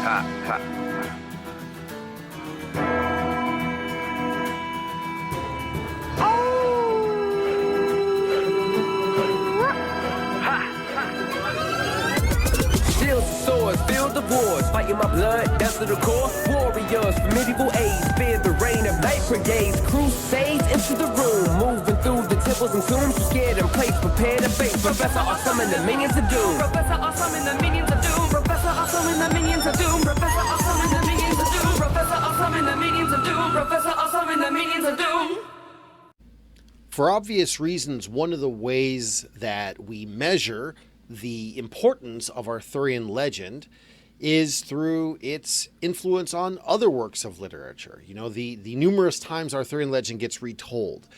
Shields and swords, feel the wars, fighting my blood, death to the core. Warriors from medieval age, fear the reign of night brigades. Crusades into the room, moving through the temples and tombs. Scared and place, prepare to face. Professor Awesome and the minions of doom. Professor Awesome and the minions of doom. Professor Awesome and the minions of doom. Professor Awesome and the minions of doom. Professor Awesome and the minions of doom. Professor Awesome and the minions of doom. For obvious reasons, one of the ways that we measure the importance of Arthurian legend is through its influence on other works of literature. You know, the numerous times Arthurian legend gets retold,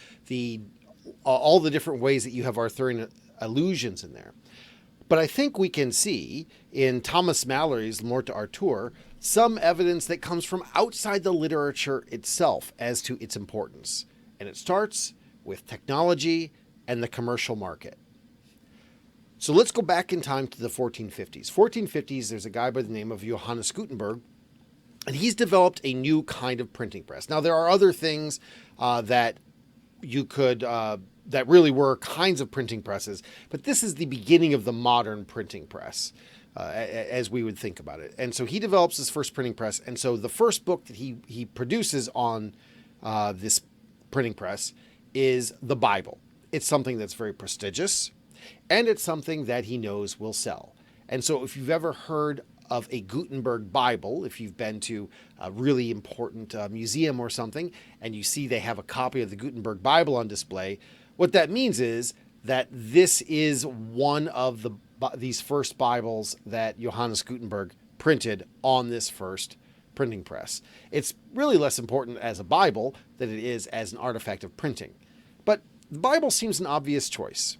all the different ways that you have Arthurian allusions in there. But I think we can see in Thomas Malory's Le Morte d'Arthur some evidence that comes from outside the literature itself as to its importance. And it starts with technology and the commercial market. So let's go back in time to the 1450s. 1450s, there's a guy by the name of Johannes Gutenberg, and he's developed a new kind of printing press. Now, there are other things that you could, that really were kinds of printing presses, but this is the beginning of the modern printing press, as we would think about it. And so he develops his first printing press, and so the first book that he produces on this printing press is the Bible. It's something that's very prestigious, and it's something that he knows will sell. And so if you've ever heard of a Gutenberg Bible, if you've been to a really important museum or something, and you see they have a copy of the Gutenberg Bible on display, what that means is that this is one of these first Bibles that Johannes Gutenberg printed on this first printing press. It's really less important as a Bible than it is as an artifact of printing. But the Bible seems an obvious choice.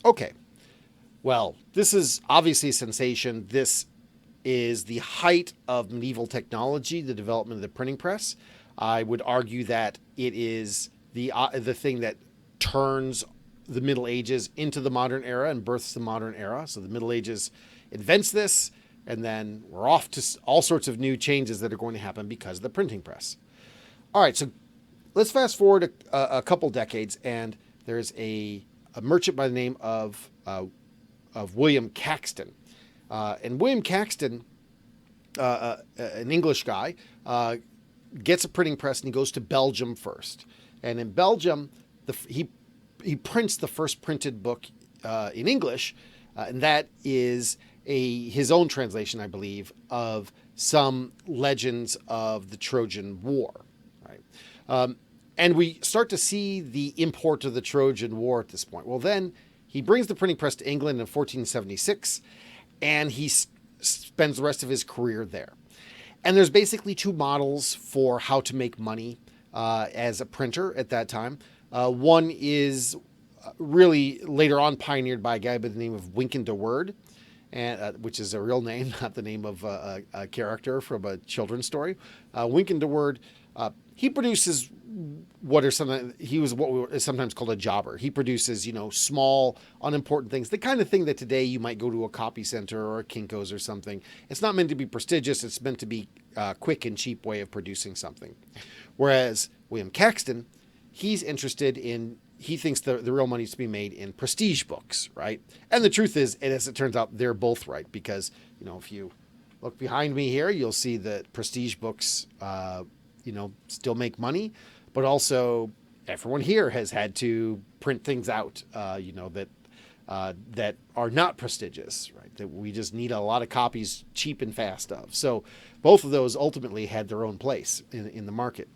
Okay, well, this is obviously a sensation. This is the height of medieval technology, the development of the printing press. I would argue that it is the thing that turns the Middle Ages into the modern era and births the modern era. So the Middle Ages invents this, and then we're off to all sorts of new changes that are going to happen because of the printing press. All right, so let's fast forward a couple decades, and there's a merchant by the name of William Caxton. And William Caxton, an English guy, gets a printing press, and he goes to Belgium first. And in Belgium, he prints the first printed book in English, and that is his own translation, I believe, of some legends of the Trojan War. Right? And we start to see the import of the Trojan War at this point. Well, then he brings the printing press to England in 1476, and he spends the rest of his career there. And there's basically two models for how to make money as a printer at that time. One is really later on pioneered by a guy by the name of Wynkyn de Worde, and which is a real name, not the name of a character from a children's story. Wynkyn de Worde, he produces what is sometimes called a jobber. He produces, small, unimportant things, the kind of thing that today you might go to a copy center or a Kinko's or something. It's not meant to be prestigious. It's meant to be a quick and cheap way of producing something. Whereas William Caxton, he's interested in, he thinks the real money is to be made in prestige books, right? And the truth is, and as it turns out, they're both right, because, if you look behind me here, you'll see that prestige books, still make money, but also everyone here has had to print things out, that are not prestigious, right? That we just need a lot of copies cheap and fast of. So both of those ultimately had their own place in the market.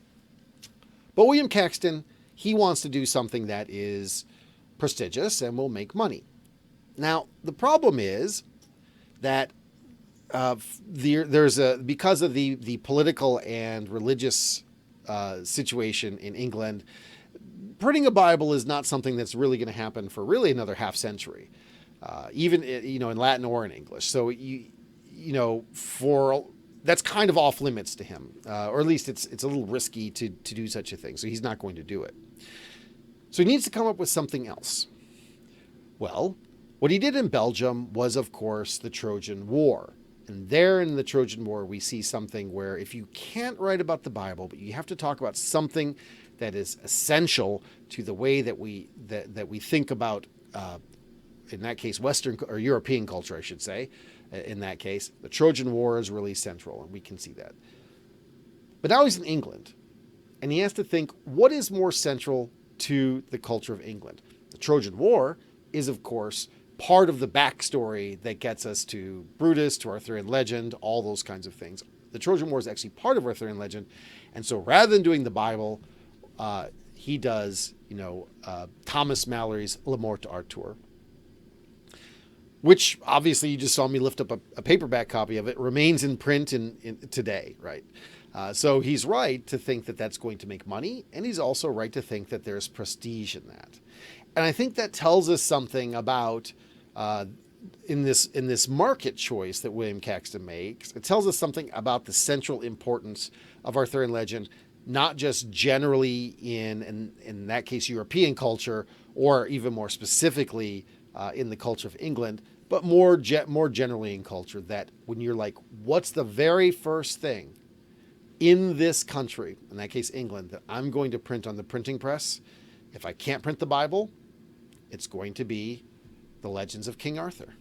But William Caxton, he wants to do something that is prestigious and will make money. Now, the problem is that because of the political and religious situation in England, printing a Bible is not something that's really going to happen for really another half century, even in Latin or in English. So that's kind of off limits to him, or at least it's a little risky to do such a thing. So he's not going to do it. So he needs to come up with something else. Well, what he did in Belgium was, of course, the Trojan War. And there in the Trojan War, we see something where if you can't write about the Bible, but you have to talk about something that is essential to the way that we think about, in that case, Western or European culture, I should say. In that case, the Trojan War is really central, and we can see that. But now he's in England, and he has to think, what is more central to the culture of England? The Trojan War is, of course, part of the backstory that gets us to Brutus, to Arthurian legend, all those kinds of things. The Trojan War is actually part of Arthurian legend, and so rather than doing the Bible, he does, Thomas Mallory's Le Morte d'Arthur, which obviously you just saw me lift up a paperback copy of it, remains in print in today, right? So he's right to think that that's going to make money, and he's also right to think that there's prestige in that. And I think that tells us something about, in this market choice that William Caxton makes, it tells us something about the central importance of Arthurian legend, not just generally in that case, European culture, or even more specifically in the culture of England, but more generally in culture, that when you're like, what's the very first thing in this country, in that case England, that I'm going to print on the printing press? If I can't print the Bible, it's going to be the legends of King Arthur.